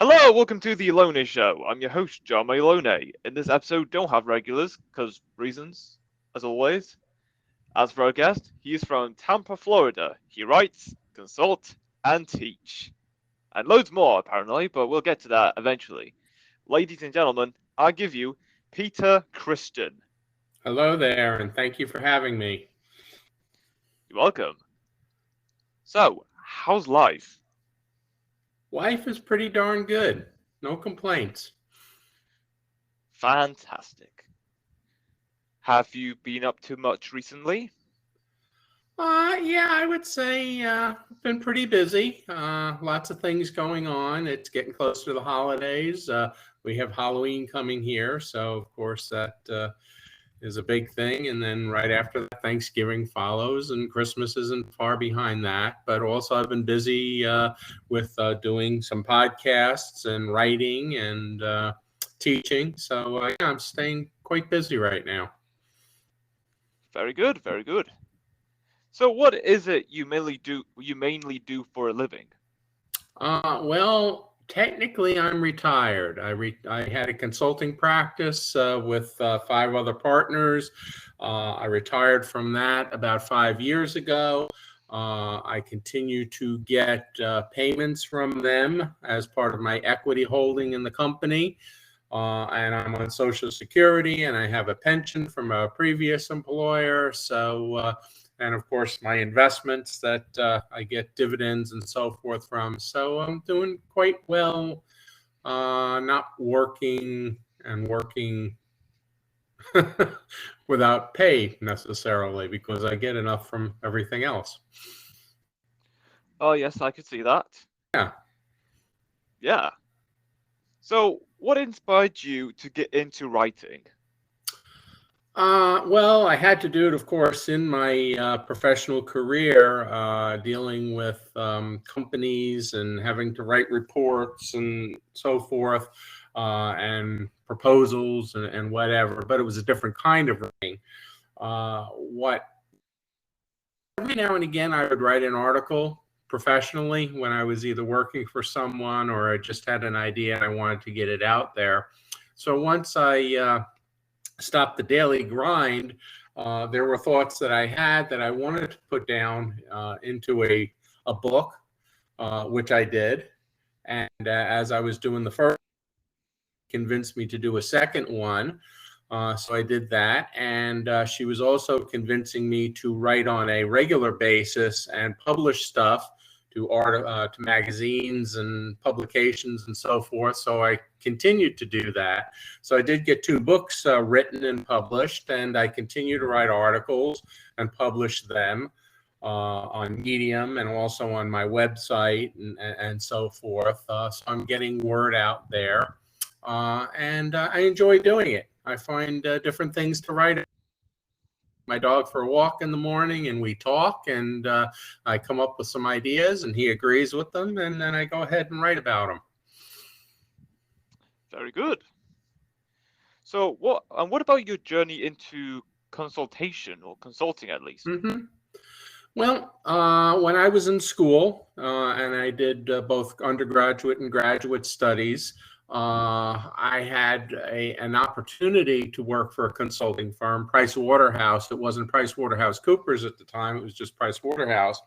Hello, welcome to the Alone Show. I'm your host, John Malone. In this episode, don't have regulars, because reasons, as always. As for our guest, he is from Tampa, Florida. He writes, consult, and teach. And loads more, apparently, but we'll get to that eventually. Ladies and gentlemen, I give you Peter Christian. Hello there, and thank you for having me. You're welcome. So, how's life? Life is pretty darn good. No complaints. Fantastic. Have you been up to much recently? Yeah, I would say been pretty busy. Lots of things going on. It's getting close to the holidays. We have Halloween coming here, so of course that is a big thing. And then right after that, Thanksgiving follows, and Christmas isn't far behind that. But also, I've been busy with doing some podcasts and writing and teaching. So yeah, I'm staying quite busy right now. Very good, very good. So what is it you mainly do for a living? Well, technically, I'm retired. I had a consulting practice with five other partners. I retired from that about 5 years ago. I continue to get payments from them as part of my equity holding in the company. And I'm on Social Security, and I have a pension from a previous employer. And of course, my investments that I get dividends and so forth from. So I'm doing quite well, not working and working without pay necessarily, because I get enough from everything else. Oh yes, I could see that. Yeah. Yeah. So what inspired you to get into writing? Well, I had to do it, of course, in my professional career, dealing with companies and having to write reports and so forth, and proposals and whatever. But it was a different kind of writing. What Every now and again, I would write an article professionally when I was either working for someone or I just had an idea and I wanted to get it out there. So once I stop the daily grind, there were thoughts that I had that I wanted to put down into a book, which I did. And as I was doing the first, convinced me to do a second one. So I did that. And she was also convincing me to write on a regular basis and publish stuff to magazines and publications and so forth. So I continued to do that. So I did get two books written and published, and I continue to write articles and publish them on Medium and also on my website and so forth. So I'm getting word out there, and I enjoy doing it. I find different things to write. My dog for a walk in the morning, and we talk, and I come up with some ideas and he agrees with them, and then I go ahead and write about them. Very good. So what about your journey into consultation or consulting at least? Mm-hmm. Well, when I was in school and I did both undergraduate and graduate studies, I had an opportunity to work for a consulting firm, Price Waterhouse. It wasn't Price Waterhouse Coopers at the time. It was just Price Waterhouse.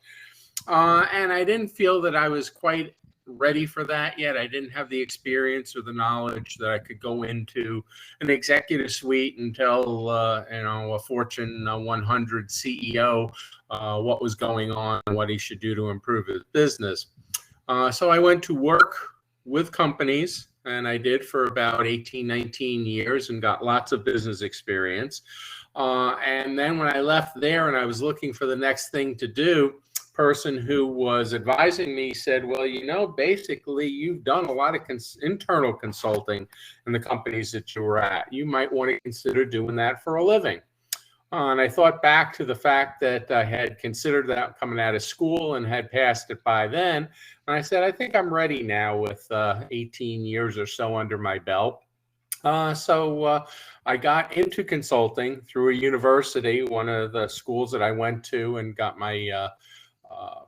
And I didn't feel that I was quite ready for that yet. I didn't have the experience or the knowledge that I could go into an executive suite and tell, a Fortune 100 CEO what was going on and what he should do to improve his business. So I went to work with companies, and I did for about 18, 19 years and got lots of business experience. And then when I left there and I was looking for the next thing to do, person who was advising me said, well, basically you've done a lot of internal consulting in the companies that you were at. You might want to consider doing that for a living. And I thought back to the fact that I had considered that coming out of school and had passed it by then. And I said, I think I'm ready now with 18 years or so under my belt. So I got into consulting through a university, one of the schools that I went to and got my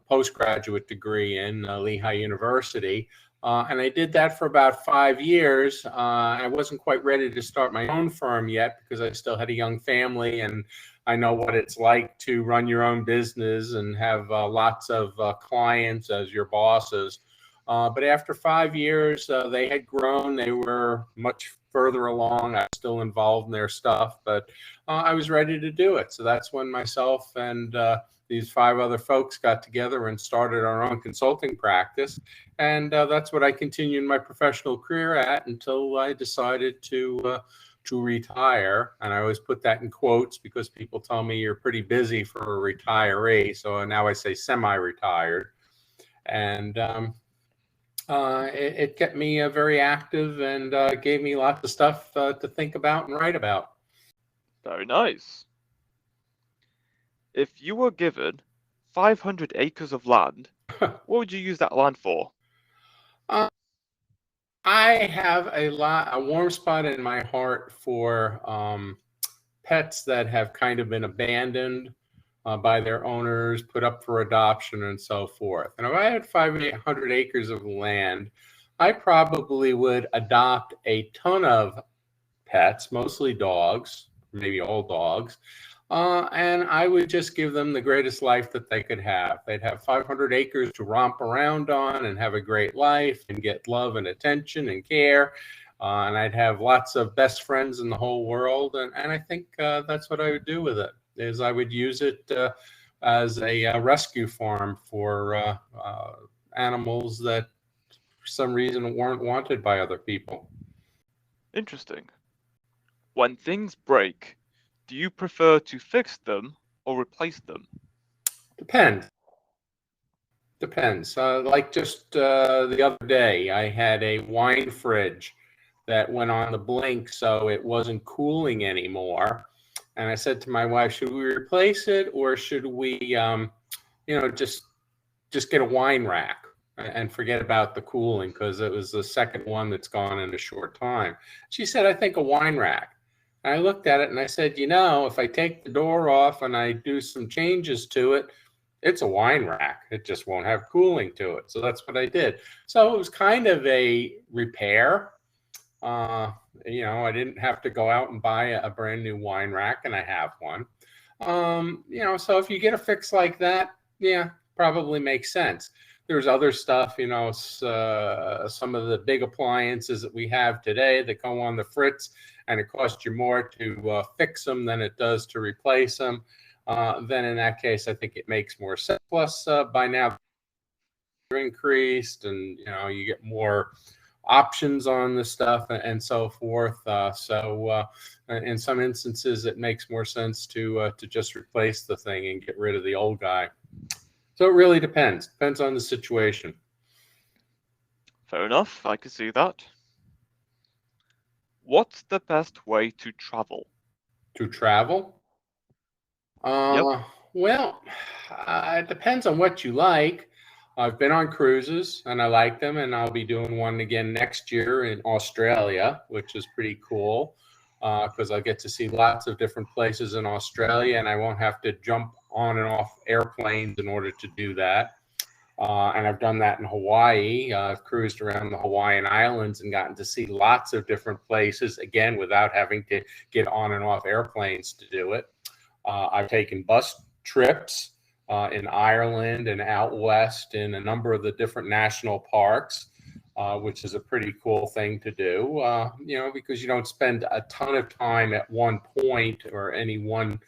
postgraduate degree in Lehigh University. And I did that for about 5 years. I wasn't quite ready to start my own firm yet because I still had a young family, and I know what it's like to run your own business and have lots of clients as your bosses. But after 5 years, they had grown. They were much further along. I was still involved in their stuff, but I was ready to do it. So that's when myself and these 5 other folks got together and started our own consulting practice. And that's what I continued my professional career at until I decided to retire. And I always put that in quotes because people tell me you're pretty busy for a retiree. So now I say semi-retired. And it kept me very active and gave me lots of stuff to think about and write about. Very nice. If you were given 500 acres of land, what would you use that land for? Uh, I have a warm spot in my heart for pets that have kind of been abandoned by their owners, put up for adoption, and so forth. And if I had 500 acres of land, I probably would adopt a ton of pets, mostly dogs, maybe all dogs. And I would just give them the greatest life that they could have. They'd have 500 acres to romp around on and have a great life and get love and attention and care. And I'd have lots of best friends in the whole world. And I think that's what I would do with it, is I would use it as a rescue farm for animals that for some reason weren't wanted by other people. Interesting. When things break, do you prefer to fix them or replace them? Depends. Depends. Like just the other day, I had a wine fridge that went on the blink, so it wasn't cooling anymore. And I said to my wife, "Should we replace it, or should we, just get a wine rack and forget about the cooling because it was the second one that's gone in a short time?" She said, "I think a wine rack." And I looked at it and I said, if I take the door off and I do some changes to it, it's a wine rack. It just won't have cooling to it. So that's what I did. So it was kind of a repair. Uh, I didn't have to go out and buy a brand new wine rack, and I have one. So if you get a fix like that, yeah, probably makes sense. There's other stuff, some of the big appliances that we have today that go on the fritz, and it costs you more to fix them than it does to replace them. Then in that case, I think it makes more sense. Plus, by now, they're increased, and you get more options on the stuff and so forth. So in some instances, it makes more sense to just replace the thing and get rid of the old guy. So it really depends. Depends on the situation. Fair enough, I can see that. What's the best way to travel? To travel? Yep. Well, it depends on what you like. I've been on cruises and I like them, and I'll be doing one again next year in Australia, which is pretty cool because I'll get to see lots of different places in Australia, and I won't have to jump on and off airplanes in order to do that. And I've done that in Hawaii. I've cruised around the Hawaiian Islands and gotten to see lots of different places, again, without having to get on and off airplanes to do it. I've taken bus trips in Ireland and out west in a number of the different national parks, which is a pretty cool thing to do, because you don't spend a ton of time at one point or any one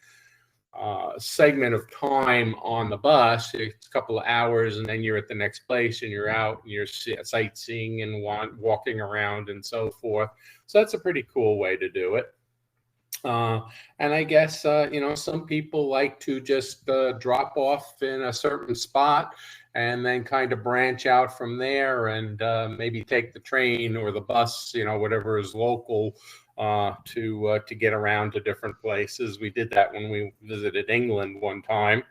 segment of time on the bus. It's a couple of hours, and then you're at the next place, and you're out, and you're sightseeing and walking around and so forth. So that's a pretty cool way to do it. And I guess, some people like to just drop off in a certain spot and then kind of branch out from there and maybe take the train or the bus, whatever is local to get around to different places. We did that when we visited England one time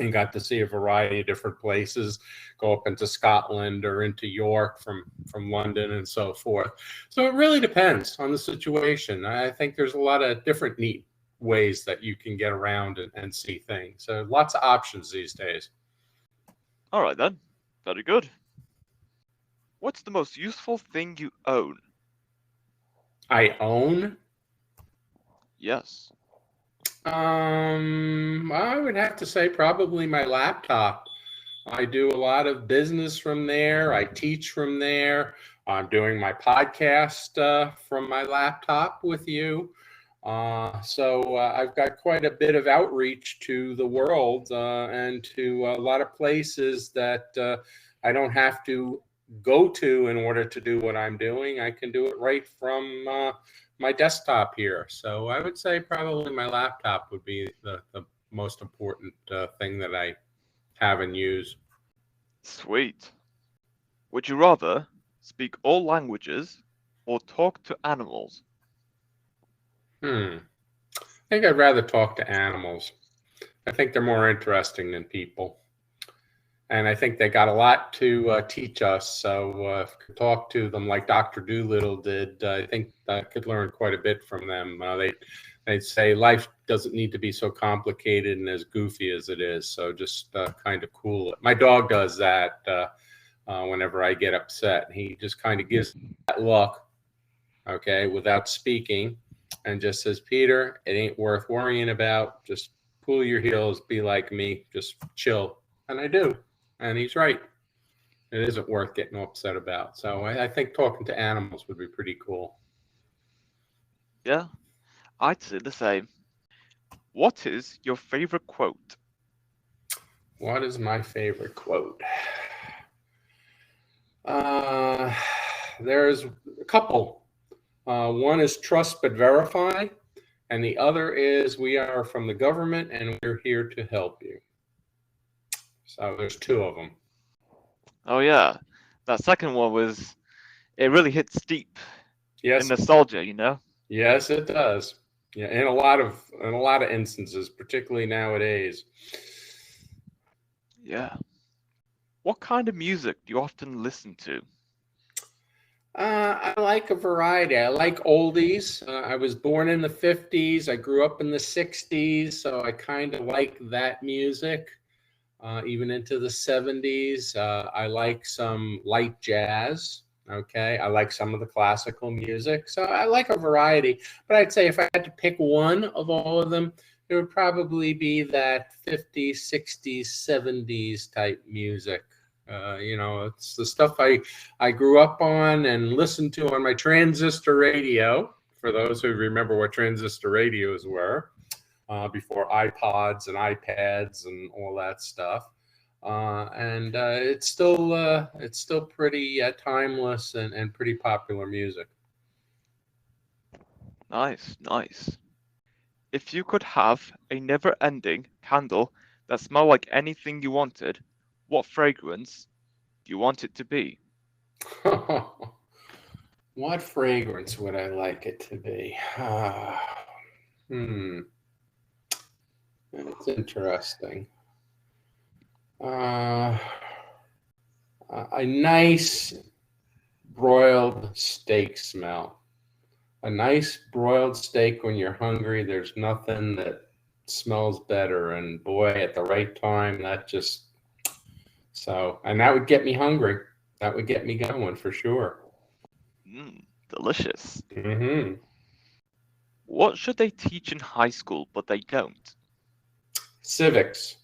and got to see a variety of different places, go up into Scotland or into York from London and so forth. So it really depends on the situation. I think there's a lot of different neat ways that you can get around and see things. So lots of options these days. All right then. Very good. What's the most useful thing you own? I own. Yes. I would have to say probably my laptop. I do a lot of business from there. I teach from there. I'm doing my podcast from my laptop with you. So I've got quite a bit of outreach to the world and to a lot of places that I don't have to go to in order to do what I'm doing. I can do it right from my desktop here. So I would say probably my laptop would be the most important thing that I have and use. Sweet. Would you rather speak all languages or talk to animals? I think I'd rather talk to animals. I think they're more interesting than people. And I think they got a lot to teach us. So if we could talk to them like Dr. Doolittle did, I think I could learn quite a bit from them. They'd say life doesn't need to be so complicated and as goofy as it is. So just kind of cool it. My dog does that whenever I get upset. He just kind of gives that look, okay, without speaking, and just says, Peter, it ain't worth worrying about. Just cool your heels, be like me, just chill. And I do. And he's right. It isn't worth getting upset about. So I think talking to animals would be pretty cool. Yeah, I'd say the same. What is your favorite quote? What is my favorite quote? Uh, there's a couple. One is trust but verify, and the other is we are from the government and we're here to help you. So there's two of them. Oh yeah, that second one was it really hits deep in Yes, nostalgia, you know? yes, it does. Yeah, in a lot of instances, particularly nowadays. Yeah. What kind of music do you often listen to? I like a variety. I like oldies. I was born in the 50s. I grew up in the 60s, so I kind of like that music. Even into the 70s. I like some light jazz. Okay. I like some of the classical music. So I like a variety. But I'd say if I had to pick one of all of them, it would probably be that 50s, 60s, 70s type music. It's the stuff I grew up on and listened to on my transistor radio. For those who remember what transistor radios were, before iPods and iPads and all that stuff. And it's still pretty timeless and pretty popular music. Nice, nice. If you could have a never-ending candle that smelled like anything you wanted, what fragrance do you want it to be? What fragrance would I like it to be? That's interesting. Uh, a nice broiled steak smell. A nice broiled steak when you're hungry. There's nothing that smells better. And boy, at the right time, and that would get me hungry. That would get me going for sure. Delicious. hmm What should they teach in high school but they don't? Civics.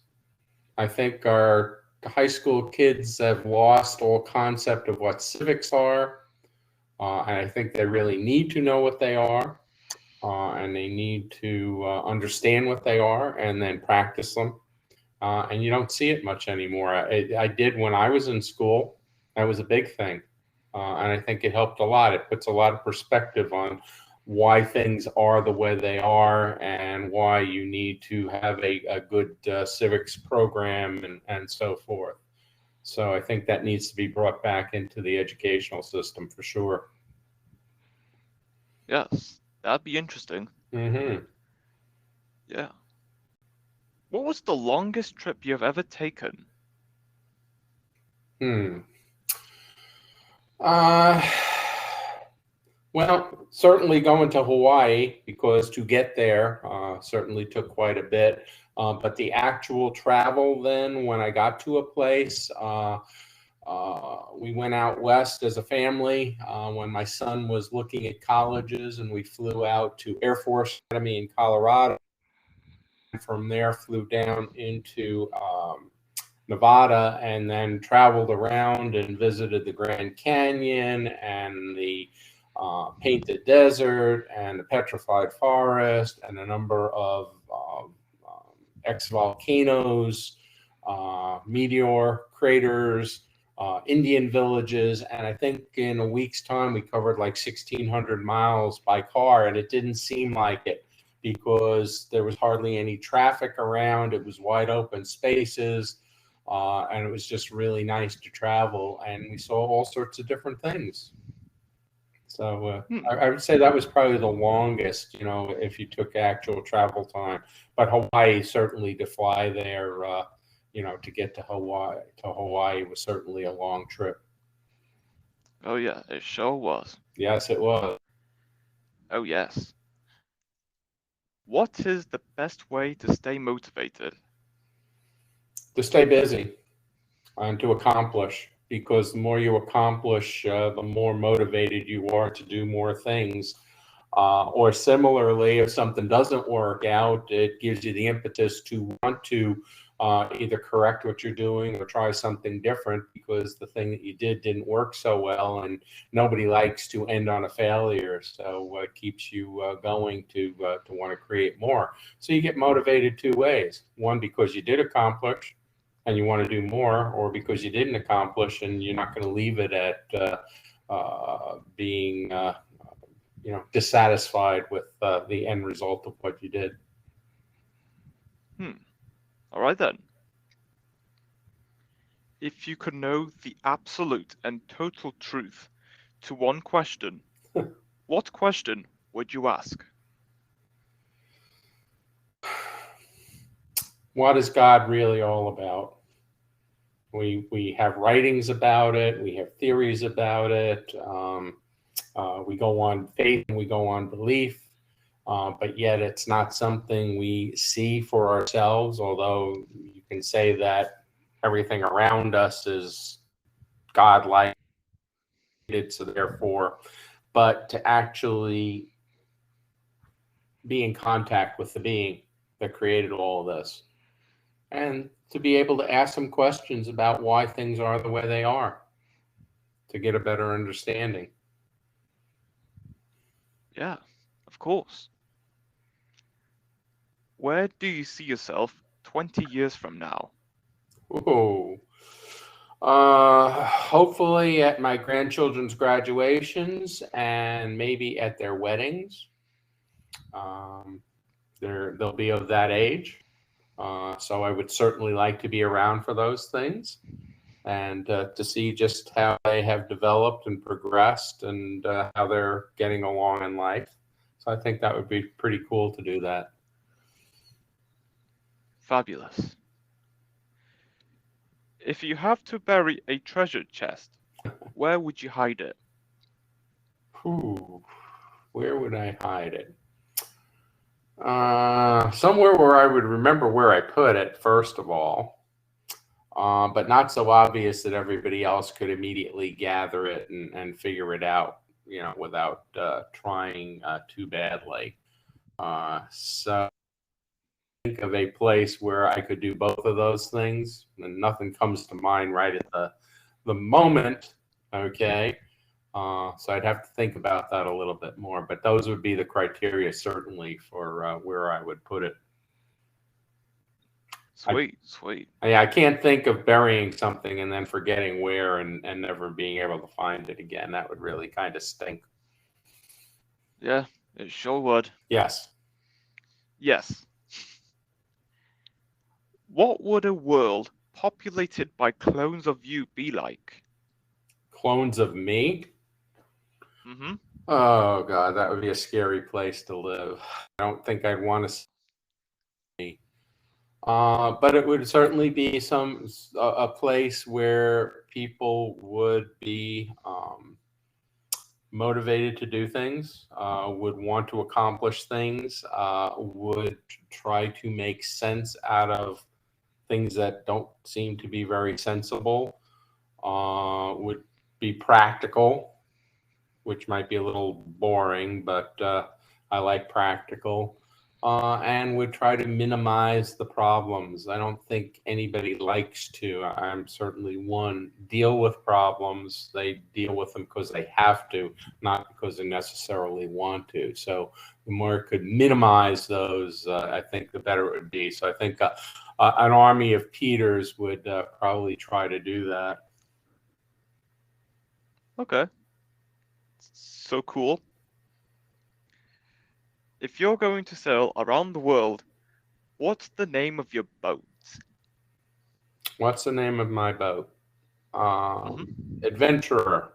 I think our high school kids have lost all concept of what civics are. And I think they really need to know what they are. And they need to understand what they are and then practice them. And you don't see it much anymore. I did when I was in school. That was a big thing. And I think it helped a lot. It puts a lot of perspective on why things are the way they are and why you need to have a good civics program and so forth. So I think that needs to be brought back into the educational system for sure. Yes, that'd be interesting. hmm Yeah. What was the longest trip you've ever taken? Hmm. Uh, well, certainly going to Hawaii because to get there certainly took quite a bit. But the actual travel then, when I got to a place, We went out west as a family when my son was looking at colleges, and we flew out to Air Force Academy in Colorado. From there, flew down into Nevada, and then traveled around and visited the Grand Canyon and the Painted Desert and the Petrified Forest and a number of ex-volcanoes, meteor craters, Indian villages. And I think in a week's time, we covered like 1,600 miles by car, and it didn't seem like it because there was hardly any traffic around. It was wide open spaces. And it was just really nice to travel, and we saw all sorts of different things. So Hmm. I would say that was probably the longest, if you took actual travel time. But Hawaii, certainly to fly there, to get to Hawaii was certainly a long trip. Oh yeah, it sure was. Yes, it was. Oh yes. What is the best way to stay motivated? To stay busy and to accomplish, because the more you accomplish, the more motivated you are to do more things. Or similarly, if something doesn't work out, it gives you the impetus to want to either correct what you're doing or try something different, because the thing that you didn't work so well, and nobody likes to end on a failure. So it keeps you going to want to create more. So you get motivated two ways: one, because you did accomplish and you want to do more, or because you didn't accomplish and you're not going to leave it at being dissatisfied with the end result of what you did. Hmm. All right then. If you could know the absolute and total truth to one question, what question would you ask? What is God really all about? We have writings about it. We have theories about it. We go on faith and we go on belief. But yet it's not something we see for ourselves, although you can say that everything around us is godlike, so therefore, but to actually be in contact with the being that created all of this, and to be able to ask some questions about why things are the way they are, to get a better understanding. Yeah, of course. Where do you see yourself 20 years from now? Ooh. Hopefully at my grandchildren's graduations and maybe at their weddings. Um, they'll be of that age. So I would certainly like to be around for those things, and to see just how they have developed and progressed, and how they're getting along in life. So I think that would be pretty cool to do that. Fabulous. If you have to bury a treasure chest, where would you hide it? Whew, where would I hide it? Somewhere where I would remember where I put it, first of all, but not so obvious that everybody else could immediately gather it and figure it out, without trying too badly. So think of a place where I could do both of those things, and nothing comes to mind right at the moment. Okay. So I'd have to think about that a little bit more, but those would be the criteria certainly for where I would put it. Sweet, sweet. I can't think of burying something and then forgetting where, and never being able to find it again. That would really kind of stink. Yeah, it sure would. Yes. Yes. What would a world populated by clones of you be like? Clones of me? Mm-hmm. Oh God, that would be a scary place to live. I don't think I'd want to see. But it would certainly be a place where people would be motivated to do things, would want to accomplish things, would try to make sense out of things that don't seem to be very sensible. would be practical, which might be a little boring, but I like practical, and would try to minimize the problems. I don't think anybody likes to. I'm certainly one. Deal with problems. They deal with them because they have to, not because they necessarily want to. So the more it could minimize those, I think the better it would be. So I think an army of Peters would probably try to do that. Okay. So cool. If you're going to sail around the world, what's the name of your boat? What's the name of my boat? Hmm. Adventurer,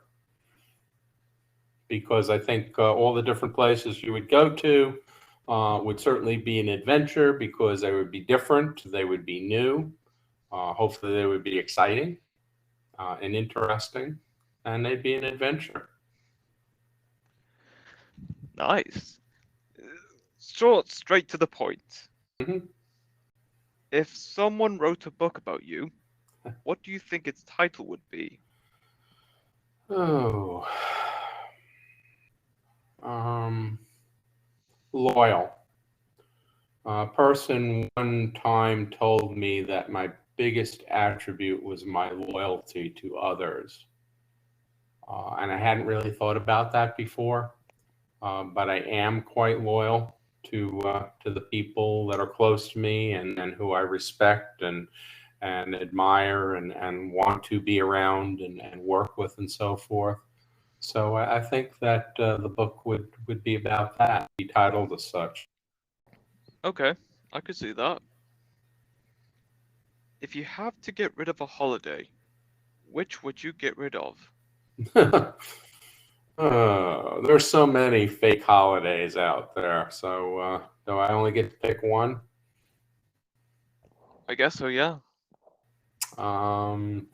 because I think all the different places you would go to would certainly be an adventure because they would be different, they would be new, hopefully they would be exciting and interesting, and they'd be an adventure. Nice. Short, straight to the point. Mhm. If someone wrote a book about you, what do you think its title would be? Oh, um, loyal. A person one time told me that my biggest attribute was my loyalty to others. And I hadn't really thought about that before, but I am quite loyal to the people that are close to me and who I respect and admire and want to be around and work with and so forth. So I think that the book would be about that, be titled as such. Okay, I could see that. If you have to get rid of a holiday, which would you get rid of? There's so many fake holidays out there. So do I only get to pick one? I guess so, yeah.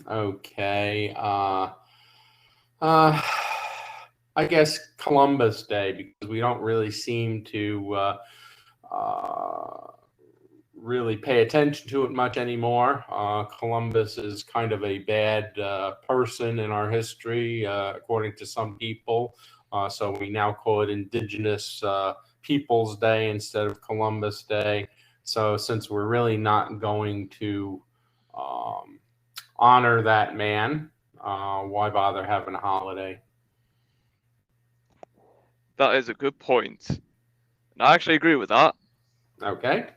Okay. Uh, I guess Columbus Day, because we don't really seem to uh, really pay attention to it much anymore. Columbus is kind of a bad person in our history, according to some people. So we now call it Indigenous Peoples Day instead of Columbus Day. So since we're really not going to um, honor that man, why bother having a holiday? That is a good point. And I actually agree with that. Okay,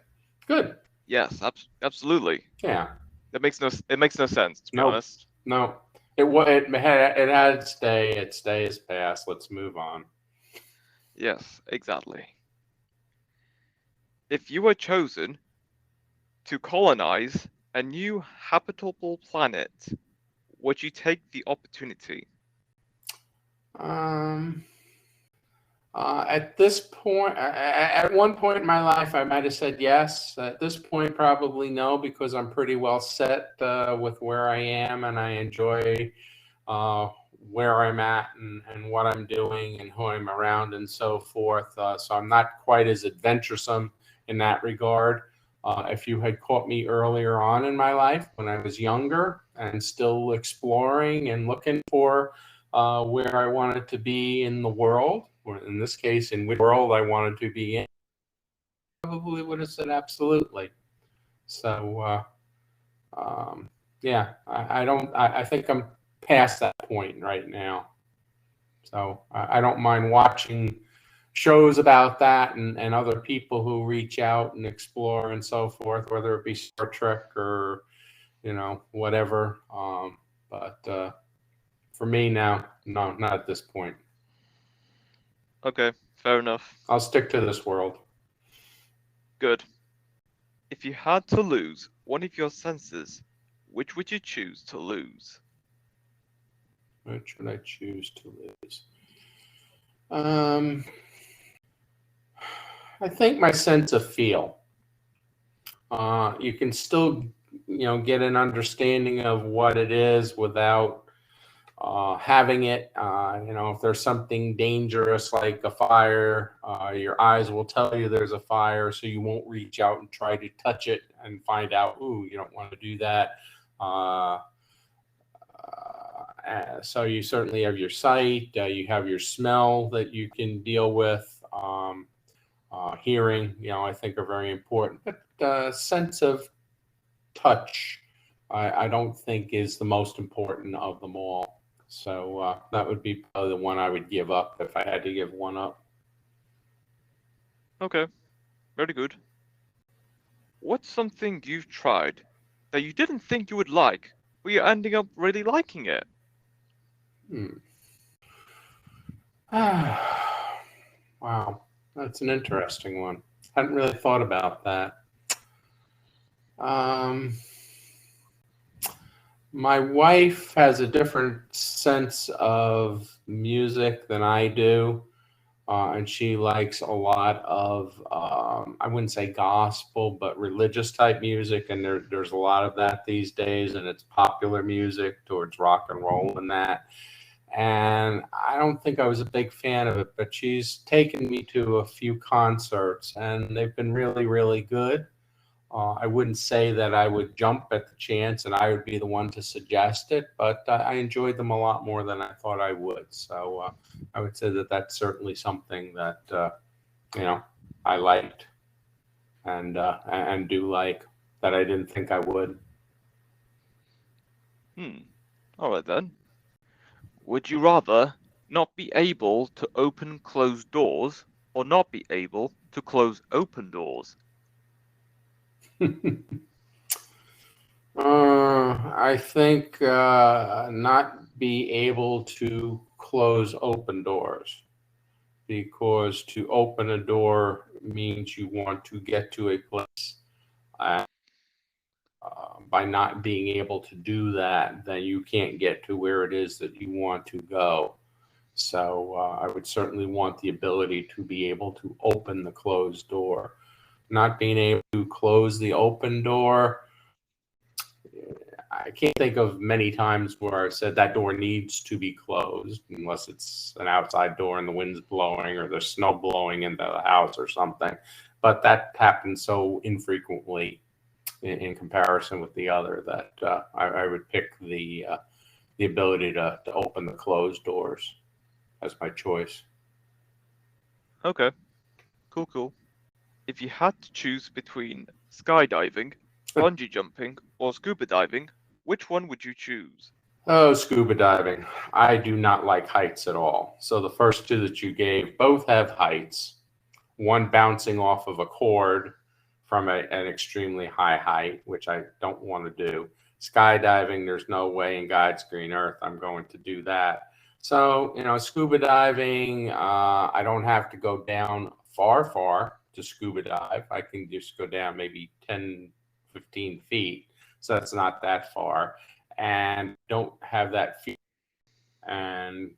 good. Yes, absolutely. Yeah. It makes no sense, to be Nope. honest. No. It had its day. Its day is past. Let's move on. Yes, exactly. If you were chosen to colonize a new habitable planet, would you take the opportunity? Um, at this point, at one point in my life, I might have said yes. At this point, probably no, because I'm pretty well set with where I am, and I enjoy uh, where I'm at and what I'm doing and who I'm around and so forth. So I'm not quite as adventuresome in that regard. If you had caught me earlier on in my life when I was younger and still exploring and looking for where I wanted to be in the world, or in this case, in which world I wanted to be in, I probably would have said absolutely. So, yeah, I don't, I think I'm past that point right now. So I don't mind watching shows about that and other people who reach out and explore and so forth, whether it be Star Trek or, whatever. But for me now, no, not at this point. Okay, fair enough. I'll stick to this world. Good. If you had to lose one of your senses, which would you choose to lose? Which would I choose to lose? Um, I think my sense of feel. You can still, get an understanding of what it is without having it. If there's something dangerous like a fire, your eyes will tell you there's a fire, so you won't reach out and try to touch it and find out, ooh, you don't want to do that. Uh, So you certainly have your sight, you have your smell that you can deal with. Hearing, I think are very important, but sense of touch, I don't think is the most important of them all. So that would be probably the one I would give up if I had to give one up. Okay, very good. What's something you've tried that you didn't think you would like, but you're ending up really liking it? Hmm. Wow, that's an interesting one. Hadn't really thought about that. Um, my wife has a different sense of music than I do. And she likes a lot of, I wouldn't say gospel, but religious type music. And there's a lot of that these days, and it's popular music towards rock and roll and that. And I don't think I was a big fan of it, but she's taken me to a few concerts, and they've been really, really good. I wouldn't say that I would jump at the chance and I would be the one to suggest it, but I enjoyed them a lot more than I thought I would. So I would say that that's certainly something that you know I liked and do like that I didn't think I would. Hmm. All right then. Would you rather not be able to open closed doors or not be able to close open doors? I think not be able to close open doors, because to open a door means you want to get to a place. Uh, by not being able to do that, then you can't get to where it is that you want to go. So I would certainly want the ability to be able to open the closed door. Not being able to close the open door, I can't think of many times where I said that door needs to be closed, unless it's an outside door and the wind's blowing or there's snow blowing into the house or something. But that happens so infrequently in comparison with the other that I would pick the ability to open the closed doors as my choice. Okay, cool, cool. If you had to choose between skydiving, bungee jumping, or scuba diving, which one would you choose? Oh, scuba diving. I do not like heights at all. So the first two that you gave both have heights, one bouncing off of a cord from an extremely high height, which I don't want to do. Skydiving, there's no way in God's green earth I'm going to do that. So, scuba diving, I don't have to go down far, far to scuba dive. I can just go down maybe 10, 15 feet. So that's not that far. And don't have that fear and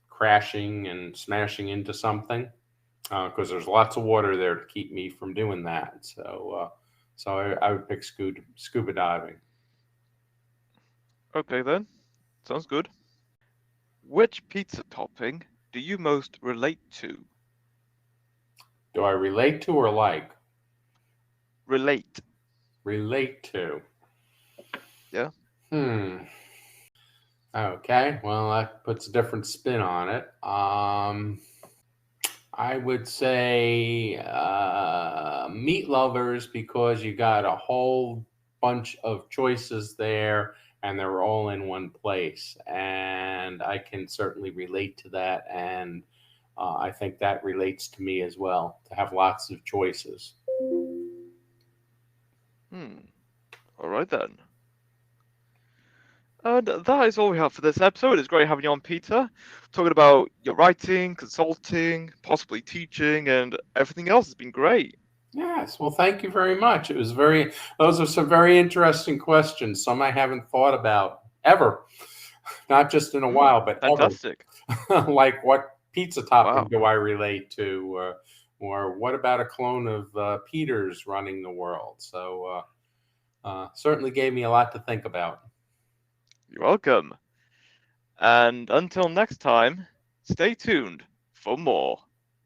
crashing and smashing into something, because there's lots of water there to keep me from doing that. So I would pick scuba diving. Okay then, sounds good. Which pizza topping do you most relate to? Do I relate to or like? Relate. Relate to. Yeah. Hmm. Okay. Well, that puts a different spin on it. I would say meat lovers, because you got a whole bunch of choices there and they're all in one place. And I can certainly relate to that. And I think that relates to me as well, to have lots of choices. Hmm. All right then. And that is all we have for this episode. It's great having you on, Peter, talking about your writing, consulting, possibly teaching, and everything else has been great. Yes, well, thank you very much. Those are some very interesting questions, some I haven't thought about ever, not just in a Hmm. while, but ever. Fantastic. Like, what pizza topping Wow. do I relate to? Or what about a clone of Peter's running the world? So, certainly gave me a lot to think about. You're welcome. And until next time, stay tuned for more.